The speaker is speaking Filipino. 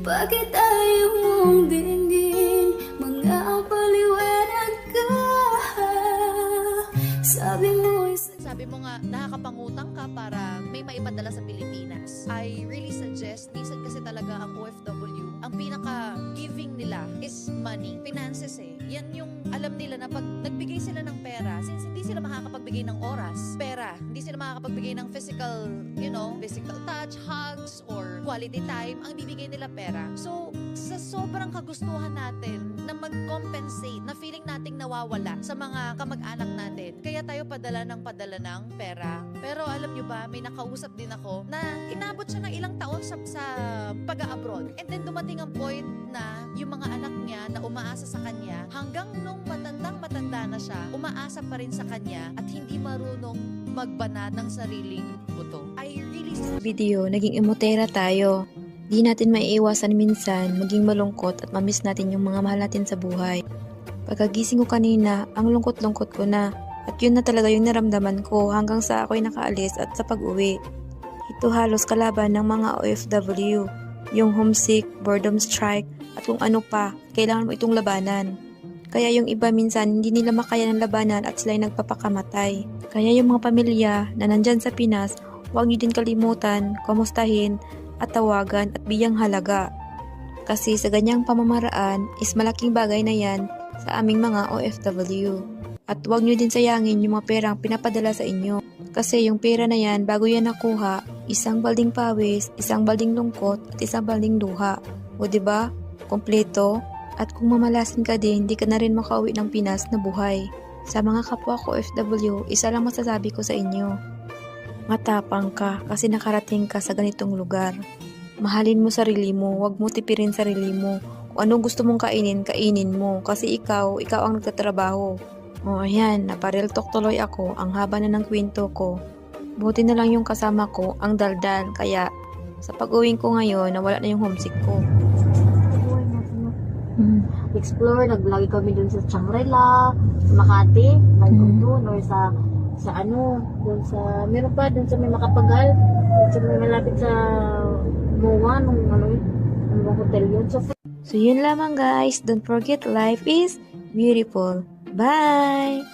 Bakit ayaw mong dinggin? Mga paliwanag ka. Sabi mo nga, nakakapangutang ka para may maipadala sa Pilipinas. I really suggest, minsan kasi talaga ang OFW, ang pinaka-giving nila is money, finances eh. Yan yung alam nila na pag nagbigay sila ng pera, since hindi sila makakapagbigay ng oras, pera, hindi sila makakapagbigay ng physical, physical touch, hugs, or quality time, ang bibigay nila pera. So, sa sobrang kagustuhan natin na mag-compensate, na feeling nating nawawala sa mga kamag-anak natin, kaya tayo padala ng pera. Pero alam nyo ba, may nakausap din ako na inabot siya ng ilang taon sa pag-abroad. And then dumating ang point na yung mga anak niya na umaasa sa kanya, hanggang nung matanda na siya, umaasa pa rin sa kanya at hindi marunong magbanat ng sariling buto. I really Video, naging emotera tayo. Di natin maiiwasan minsan maging malungkot at mamiss natin yung mga mahal natin sa buhay. Pagkagising ko kanina, ang lungkot-lungkot ko na. At yun na talaga yung naramdaman ko hanggang sa ako'y nakaalis at sa pag-uwi. Ito halos kalaban ng mga OFW. Yung homesick, boredom strike, at kung ano pa, kailangan mo itong labanan. Kaya yung iba minsan hindi nila makaya ng labanan at sila'y nagpapakamatay. Kaya yung mga pamilya na nandyan sa Pinas, huwag niyo din kalimutan, kumustahin, at tawagan at bigyang halaga. Kasi sa ganyang pamamaraan is malaking bagay na yan sa aming mga OFW. At huwag nyo din sayangin yung mga perang pinapadala sa inyo. Kasi yung pera na yan, bago yan nakuha, isang balding pawis, isang balding lungkot, at isang balding luha. O diba? Kompleto. At kung mamalasin ka din, hindi ka na rin makauwi ng Pinas na buhay. Sa mga kapwa ko OFW, isa lang masasabi ko sa inyo. Matapang ka kasi nakarating ka sa ganitong lugar. Mahalin mo sarili mo, huwag mo tipirin sarili mo. Kung ano gusto mong kainin, kainin mo. Kasi ikaw ang nagtatrabaho. O ayan, naparel talk tuloy ako, ang haba na ng kwento ko. Buti na lang yung kasama ko, ang daldal, kaya sa pag-uwing ko ngayon, nawala na yung homesick ko. Explore, naglagi kami dun sa Shangri-La, sa Makati, doon, or sa dun sa, meron pa, dun sa may Makapagal, dun sa may malapit sa MOA, nung hotel yun. So yun lamang guys, don't forget life is beautiful. Bye!